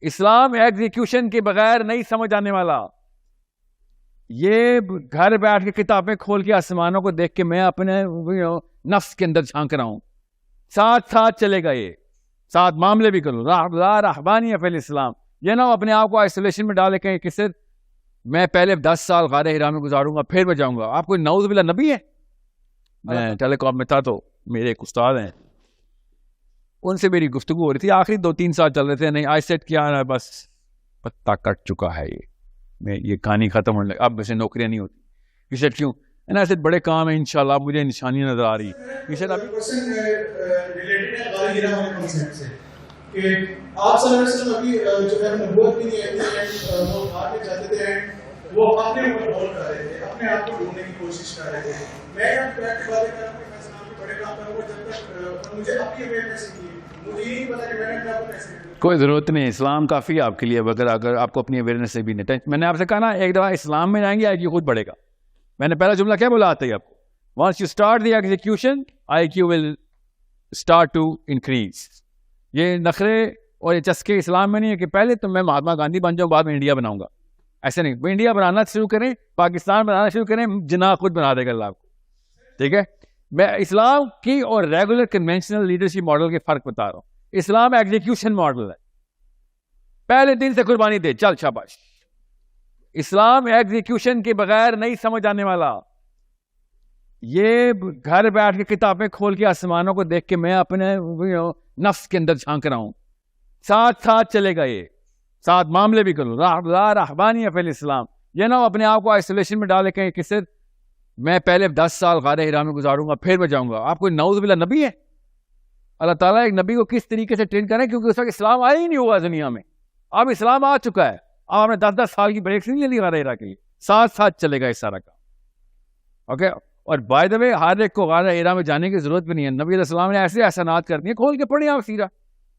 اسلام execution کے بغیر نہیں سمجھ آنے والا. یہ گھر بیٹھ کے کتابیں کھول کے آسمانوں کو دیکھ کے میں اپنے نفس کے اندر جھانک رہا ہوں. ساتھ ساتھ چلے گا, یہ ساتھ معاملے بھی کروں. لا رہبانی فی الاسلام. یہ نہ اپنے آپ کو آئسولیشن میں ڈالے کہیں کسی میں پہلے 10 سال غار ہرا میں گزاروں گا پھر میں جاؤں گا. آپ کوئی نعوذ باللہ نبی ہے؟ میں ٹیلی کام میں تھا تو میرے ایک استاد ہیں, ان سے میری گفتگو ہو رہی تھی. آخری 2-3 سال چل رہے تھے. نہیں آئی سیٹ کیا نا, بس پتا کٹ چکا ہے یہ کہانی ختم ہونے لگا, اب ویسے نوکریاں نہیں ہوتی. یہ سیٹ کیوں؟ ایسے بڑے کام ہیں انشاءاللہ, مجھے نشانی نظر آ رہی ہے. یہ سیٹ ابھی کہ آپ صلی اللہ علیہ وسلم ابھی جو ہے نبوت بھی نہیں ہے, وہ بھاگ کے جاتے تھے, وہ اپنے اوپر غور کر رہے تھے, اپنے آپ کو ڈھونڈنے کی کوشش کر رہے تھے. میں یہاں بیٹھ کے باتیں کر رہا ہوں کہ میں اسلام کے بڑے کام کروں گا جب تک مجھے اپنی اویئرنیس کی, مجھے یہ نہیں پتا کہ میں نے اپنے آپ کو کیسے. کوئی ضرورت نہیں, اسلام کافی آپ کے لیے. اگر آپ کو اپنی اویئرنیس سے بھی نہیں, میں نے آپ سے کہا نا ایک دفعہ اسلام میں جائیں گے آئی کیو خود بڑھے گا. میں نے پہلا جملہ کیا بولا آتا ہے آپ کو, once you start the execution IQ will start to increase. یہ نخرے اور یہ چسکے اسلام میں نہیں ہے کہ پہلے تو میں مہاتما گاندھی بن جاؤں بعد میں انڈیا بناؤں گا. ایسے نہیں, وہ انڈیا بنانا شروع کریں, پاکستان بنانا شروع کریں, جناح خود بنا دے گا اللہ آپ کو. ٹھیک ہے, میں اسلام کی اور ریگولر کنونشنل لیڈرشپ ماڈل کے فرق بتا رہا ہوں. اسلام ایگزیکیوشن ماڈل ہے, پہلے دن سے قربانی دے چل شاباش. اسلام ایگزیکیوشن کے بغیر نہیں سمجھ آنے والا. یہ گھر بیٹھ کے کتابیں کھول کے آسمانوں کو دیکھ کے میں اپنے نفس کے اندر جھانک رہا ہوں. ساتھ ساتھ چلے گا, یہ ساتھ معاملے بھی کروں. لا رہبانی فی الاسلام. یہ نہ اپنے آپ کو آئسولیشن میں ڈالے کہیں کسی میں پہلے 10 سال غار ہرا میں گزاروں گا پھر میں جاؤں گا. آپ کوئی نعوذ باللہ نبی ہے؟ اللہ تعالیٰ ایک نبی کو کس طریقے سے ٹرین کریں, کیونکہ اس وقت اسلام آیا ہی نہیں ہوا دنیا میں. اب اسلام آ چکا ہے, اب آپ نے 10 سال کی بریک نہیں لی غار ہرا کے لیے. ساتھ ساتھ چلے گا اس سارا کام. اوکے, اور بائی دا وے ہر ایک کو غار ہرا میں جانے کی ضرورت بھی نہیں ہے. نبی علیہ السلام نے ایسے احسانات کر دیے, کھول کے پڑھیں آپ سیرا,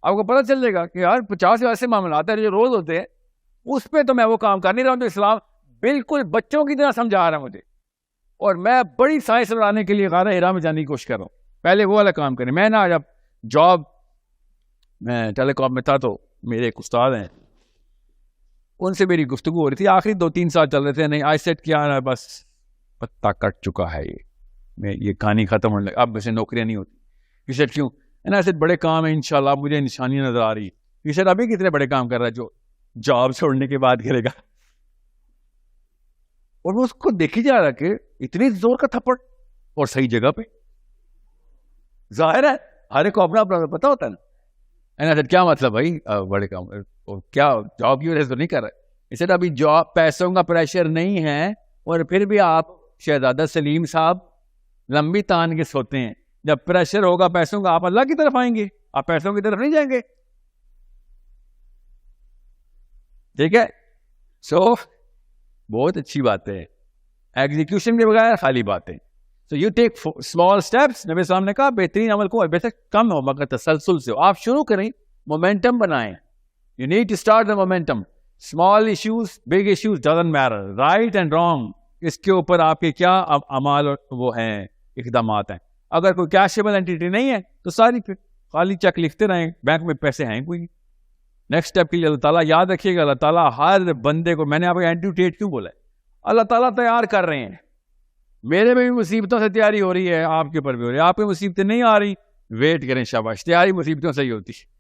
آپ کو پتہ چل جائے گا کہ یار 50 ایسے معاملات ہیں جو روز ہوتے ہیں, اس پہ تو میں وہ کام کر نہیں رہا ہوں. تو اسلام بالکل بچوں کی طرح سمجھا رہا ہے مجھے, اور میں بڑی سائنس بڑھانے کے لیے غار ہرا میں جانے کی کوشش کر رہا ہوں. پہلے وہ والا کام کریں. میں نا جب جاب میں ٹیلی کام میں تھا تو میرے ایک استاد ہیں, ان سے میری گفتگو ہو رہی تھی. آخری 2-3 سال چل رہے تھے. نہیں آئی سیٹ کیا نا, بس پتا کٹ چکا ہے یہ کہانی ختم ہونے لگا, اب ویسے نوکریاں نہیں ہوتی. یہ سیٹ کیوں؟ ایسے بڑے کام ہیں انشاءاللہ, مجھے نشانی نظر آ رہی ہے. یہ سیٹ ابھی کتنے بڑے کام کر رہا ہے جو جاب چھوڑنے کے بعد کرے گا. اور وہ اس کو دیکھی جا رہا کہ اتنی زور کا تھپڑ اور صحیح جگہ پہ. ظاہر ہے ہر ایک کو اپنا اپنا پتا ہوتا ہے نا. کیا مطلب بھائی بڑے کام کیا جاب کی وجہ سے تو نہیں کر رہے. اسے ابھی جاب پیسوں کا پریشر نہیں ہے, اور پھر بھی آپ شہزادہ سلیم صاحب لمبی تان کے سوتے ہیں. جب پریشر ہوگا پیسوں کا, آپ اللہ کی طرف آئیں گے, آپ پیسوں کی طرف نہیں جائیں گے. ٹھیک ہے, سو بہت اچھی بات ہے. ایگزیکیوشن کے بغیر خالی باتیں. So you take small steps. نبی صاحب نے کہا بہترین عمل کو بے شک کم ہو مگر تسلسل سے ہو. آپ شروع کریں, مومنٹم بنائیں. You need to start the momentum. Small issues, big issues doesn't matter. Right and wrong. اس کے اوپر آپ کے کیا اعمال وہ ہیں, اقدامات ہیں. اگر کوئی کیشیبل اینٹیٹی نہیں ہے تو ساری پھر خالی چیک لکھتے رہیں, بینک میں پیسے ہیں کوئی. نیکسٹ اسٹیپ کے لیے اللہ تعالیٰ یاد رکھیے گا, اللہ تعالیٰ ہر بندے کو, میں نے آپ کو اینٹیٹیٹ کیوں بولا ہے, اللہ تعالیٰ تیار کر رہے ہیں. میرے میں بھی مصیبتوں سے تیاری ہو رہی ہے, آپ کے اوپر بھی ہو رہی ہے. آپ کی مصیبتیں نہیں آ رہی, ویٹ کریں, شاباش. تیاری مصیبتوں سے ہی ہوتی ہے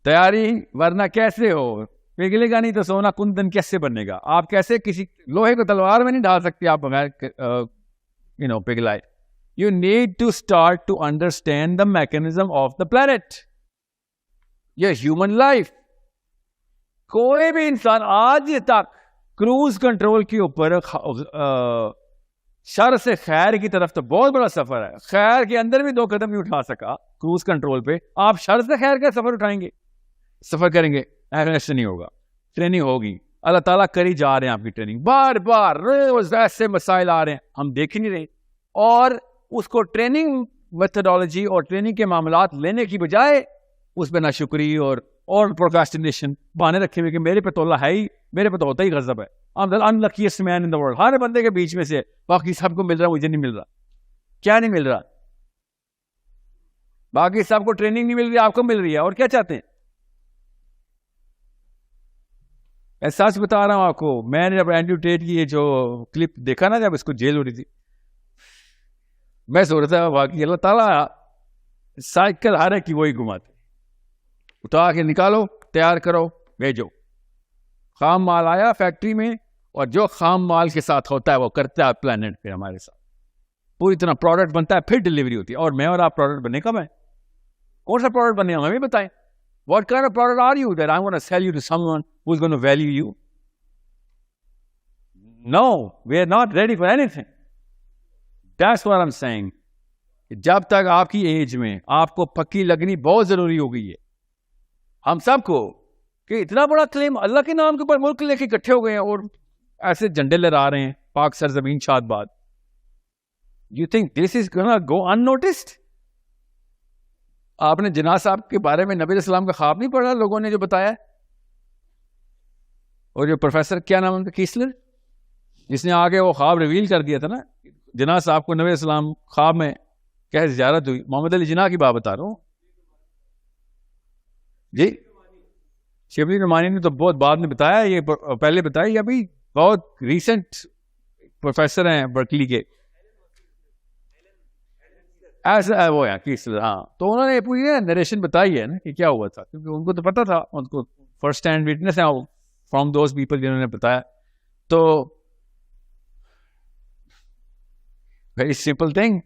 تیاری, ورنہ کیسے ہو, پگھلے گا نہیں تو سونا کندن کیسے بنے گا. آپ کیسے کسی لوہے کو تلوار میں نہیں ڈال سکتے آپ بغیر پگھلائے. You need to start to understand the mechanism of the planet. یہ ہیومن لائف, کوئی بھی انسان آج تک کروز کنٹرول کے اوپر شر سے خیر کی طرف تو بہت بڑا سفر ہے. خیر کے اندر بھی 2 قدم نہیں اٹھا سکا کروز کنٹرول پہ. آپ شر سے خیر کا سفر اٹھائیں گے, سفر کریں گے, ایسے نہیں ہوگا. ٹریننگ ہوگی, اللہ تعالیٰ کری جا رہے ہیں آپ کی ٹریننگ. بار بار روز ایسے مسائل آ رہے ہیں, ہم دیکھ ہی نہیں رہے. اور اس کو ٹریننگ میتھڈالوجی اور ٹریننگ کے معاملات لینے کی بجائے اس پہ ناشکری اور پروکراسٹینیشن بہانے رکھے ہوئے کہ میرے پہ تو اللہ ہے ہی, میرے پہ تو ہوتا ہی غضب ہے. I'm the unluckiest man in the world. ہر بندے کے بیچ میں سے باقی سب کو مل رہا, مجھے نہیں مل رہا. کیا نہیں مل رہا؟ باقی سب کو ٹریننگ نہیں مل رہی, آپ کو مل رہی ہے. اور کیا چاہتے ہیں؟ میں سچ بتا رہا ہوں آپ کو. میں نے جب اینڈریو ٹیٹ کی یہ جو کلپ دیکھا نا, جب اس کو جیل ہو رہی تھی, میں سوچ رہا تھا واقعی اللہ تعالیٰ سائیکل ہر ایک کی وہی گھماتے, اٹھا کے نکالو, تیار کرو, بھیجو. خام مال آیا فیکٹری میں, اور جو خام مال کے ساتھ ہوتا ہے وہ کرتا ہے پلانٹ پھر ہمارے ساتھ, پوری طرح پروڈکٹ بنتا ہے, پھر ڈلیوری ہوتی ہے. اور میں اور آپ پروڈکٹ بننے کب ہیں؟ کون سا پروڈکٹ بنے ہمیں بھی بتائیں. What kind of product are you that I want to sell you to someone who's going to value you? No, we are not ready for anything. That's what I'm saying. جب تک آپ کی age میں آپ کو پکی لگنی بہت ضروری ہو گئی ہے ہم سب کو, کہ اتنا بڑا کلیم اللہ کے نام کے اوپر ملک لے کے اکٹھے ہو گئے ہیں اور ایسے جھنڈے لہرا رہے ہیں پاک سرزمین شاد باد. You think this is gonna go unnoticed? آپ نے جناح صاحب کے بارے میں نبی علیہ السلام کا خواب نہیں پڑھا لوگوں نے جو بتایا؟ اور جو پروفیسر کیا نام ان کا, کیسلر, جس نے آگے وہ خواب ریویل کر دیا تھا نا جناح صاحب کو, نبی علیہ السلام خواب میں کیا زیارت ہوئی. محمد علی جناح کی بات بتا رہا ہوں جی. شبلی نعمانی نے تو بہت بعد میں بتایا, یہ پہلے بتایا, یہ ابھی بہت ریسنٹ پروفیسر ہیں برکلی کے, ایسا وہ ہے کیسلر. ہاں, تو انہوں نے پوری نریشن بتائی ہے نا کہ کیا ہوا تھا, کیونکہ ان کو تو پتا تھا, ان کو فرسٹ ہینڈ وٹنس ہے فرام دوز پیپل جنہوں نے بتایا. تو ویری سمپل تھنگ,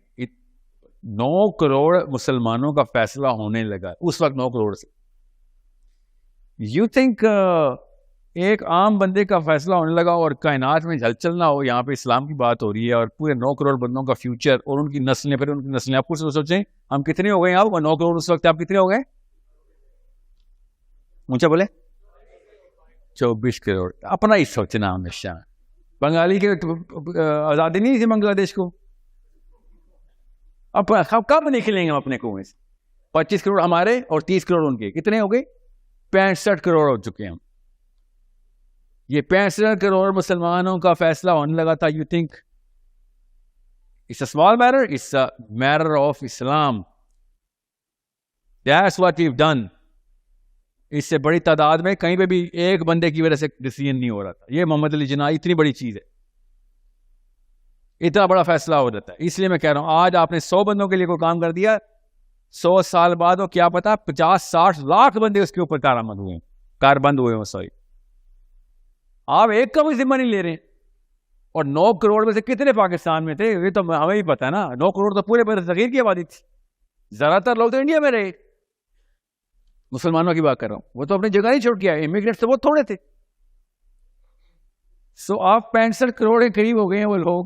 9 کروڑ مسلمانوں کا فیصلہ ہونے لگا اس وقت, 9 کروڑ سے. یو تھنک ایک عام بندے کا فیصلہ ہونے لگا اور کائنات میں ہلچل نہ ہو, یہاں پہ اسلام کی بات ہو رہی ہے اور پورے 9 کروڑ بندوں کا فیوچر اور ان کی نسلیں, پھر ان کی نسلیں. آپ کو سوچیں ہم کتنے ہو گئے ہیں, آپ 9 کروڑ اس وقت آپ کتنے ہو گئے, اونچا بولے, 24 کروڑ. اپنا ہی سوچنا ہمیشہ. بنگالی کے آزادی نہیں تھی بنگلہ دیش کو, اب کب نکلیں گے ہم اپنے کنویں سے؟ 25 کروڑ ہمارے اور 30 کروڑ ان کے, کتنے ہو گئے؟ 65 کروڑ ہو چکے ہیں ہم. یہ 65 کروڑ مسلمانوں کا فیصلہ ہونے لگا تھا. You think it's a small matter? It's a matter of Islam. That's what we've done. اس سے بڑی تعداد میں کہیں پہ بھی ایک بندے کی وجہ سے ڈیسیژن نہیں ہو رہا تھا. یہ محمد علی جناح اتنی بڑی چیز ہے, اتنا بڑا فیصلہ ہو جاتا ہے. اس لیے میں کہہ رہا ہوں آج آپ نے 100 بندوں کے لیے کوئی کام کر دیا, 100 سال بعد وہ کیا پتا 50-60 لاکھ بندے اس کے اوپر کارآمد ہوئے, کاربند ہوئے. سوری, آپ ایک کا بھی ذمہ نہیں لے رہے ہیں. اور 9 کروڑ میں سے کتنے پاکستان میں تھے یہ تو ہمیں ہی پتا ہے نا. 9 کروڑ تو پورے بر صغیر کی آبادی تھی. زیادہ تر لوگ تو انڈیا میں رہے, مسلمانوں کی بات کر رہا ہوں, وہ تو اپنی جگہ نہیں چھوڑ کے آئے, امیگریٹس تو بہت تھوڑے تھے. سو آپ 65 کروڑ کے قریب ہو گئے ہیں وہ لوگ.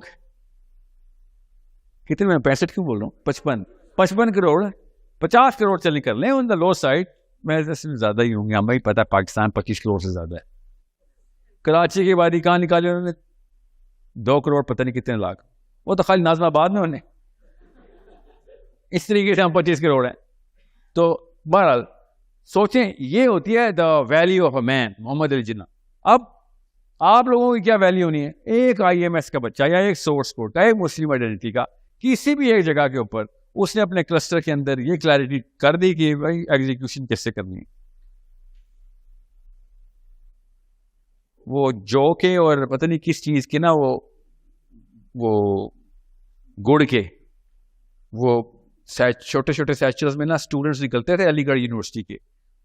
کتنے میں 65 کیوں بول رہا ہوں, 55 کروڑ, 50 کروڑ چل کر لیں آن دا لو سائڈ. میں زیادہ ہی ہوں گے, ہمیں پتا ہے پاکستان 25 کروڑ سے زیادہ ہے. کراچی کی آبادی کہاں نکالی انہوں نے؟ 2 کروڑ پتہ نہیں کتنے لاکھ, وہ تو خالی نازم آباد میں انہیں. اس طریقے سے ہم 25 کروڑ ہیں. تو بہرحال سوچیں, یہ ہوتی ہے دا ویلیو آف اے مین. محمد علی جناح. اب آپ لوگوں کی کیا ویلیو ہونی ہے؟ ایک IMS کا بچہ یا ایک سورس کوڈ کا, ایک مسلم آئیڈینٹی کا, کسی بھی ایک جگہ کے اوپر اس نے اپنے کلسٹر کے اندر یہ کلیئرٹی کر دی کہ بھائی ایگزیکیوشن کیسے کرنی ہے. وہ جو کے اور پتہ نہیں کس چیز کے نا, وہ گڑ کے وہ چھوٹے چھوٹے سیچرز میں نا اسٹوڈنٹس نکلتے تھے علی گڑھ یونیورسٹی کے,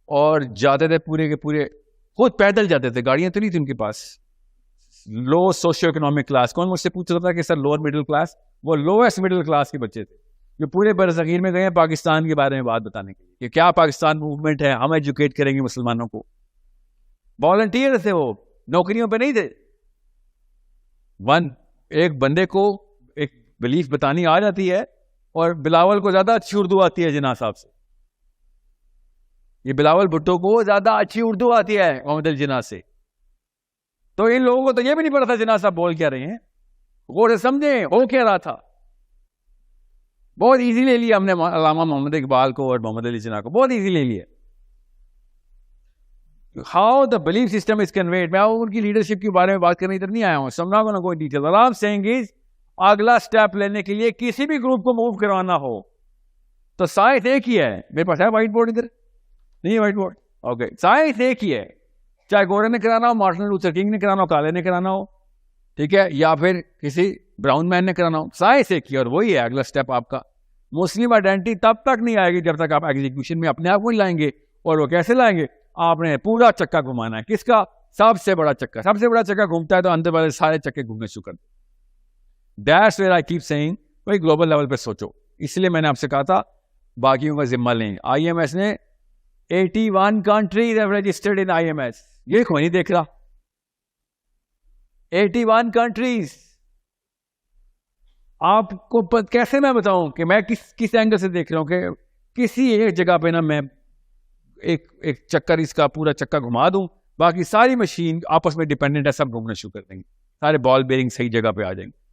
اور جاتے تھے پورے کے پورے خود پیدل جاتے تھے, گاڑیاں تو نہیں تھی ان کے پاس. لو سوشیو اکنامک کلاس. کون مجھ سے پوچھتا تھا کہ سر لوور مڈل کلاس؟ وہ لویسٹ مڈل کلاس کے بچے تھے جو پورے برصغیر میں گئے ہیں پاکستان کے بارے میں بات بتانے کے لیے کہ کیا پاکستان موومنٹ ہے, ہم ایجوکیٹ کریں گے مسلمانوں کو. والنٹیئر تھے وہ, نوکریوں پہ نہیں تھے. ایک بندے کو ایک بلیف بتانی آ جاتی ہے, اور بلاول کو زیادہ اچھی اردو آتی ہے جناح صاحب سے. یہ بلاول بھٹو کو زیادہ اچھی اردو آتی ہے محمد علی جناح سے. تو ان لوگوں کو تو یہ بھی نہیں پتا تھا جناح صاحب بول کیا رہے ہیں, غور سے سمجھیں ہو کیا رہا تھا. بہت ایزی لے لیا ہم نے علامہ محمد اقبال کو اور محمد علی جناح کو, بہت ایزی لے لیا. How the belief system is conveyed. میں ان کی لیڈرشپ کے بارے میں بات کرنے ادھر نہیں آیا ہوں. سمجھا کو نا کوئی ڈیٹیل. آرام سینگ از اگلا اسٹیپ لینے کے لیے کسی بھی گروپ کو موو کروانا ہو تو سائنس ایک ہی ہے. میرے پاس ہے وائٹ بورڈ, ادھر نہیں ہے وائٹ بورڈ, اوکے. سائنس ایک ہی ہے, چاہے گورے نے کرانا ہو, مارٹن لوتھر کنگ نے کرانا ہو, کالے نے کرانا ہو, ٹھیک ہے, یا پھر کسی براؤن مین نے کرانا ہو, سائنس ایک ہی, اور وہی ہے اگلا اسٹیپ آپ کا. مسلم آئیڈینٹی تب تک نہیں آئے گی جب تک آپ ایگزیکیوشن میں اپنے آپ کو نہیں لائیں گے. اور وہ کیسے لائیں گے؟ آپ نے پورا چکا گھمانا ہے. کس کا؟ سب سے بڑا چکا. سب سے بڑا چکا گھومتا ہے تو اندر والے سارے چکے گھومنے شروع کر دیں. That's where I keep saying, بھائی گلوبل لیول پہ سوچو. اس لیے میں نے آپ سے کہا تھا باقیوں کا ذمہ لیں. آئی ایم ایس نے 81 countries have registered in IMS. یہ کوئی نہیں دیکھ رہا. 81 countries. آپ کو کیسے میں بتاؤں کہ میں کس اینگل سے دیکھ رہا ہوں کہ کسی ایک جگہ پہ نا میں ایک چکر اس کا پورا چکا گھما دوں, باقی ساری مشین آپس میں ڈیپینڈنٹ ہے, سب گھومنا شروع کر دیں گے, سارے بال بیئرنگ صحیح جگہ پہ آ جائیں گے.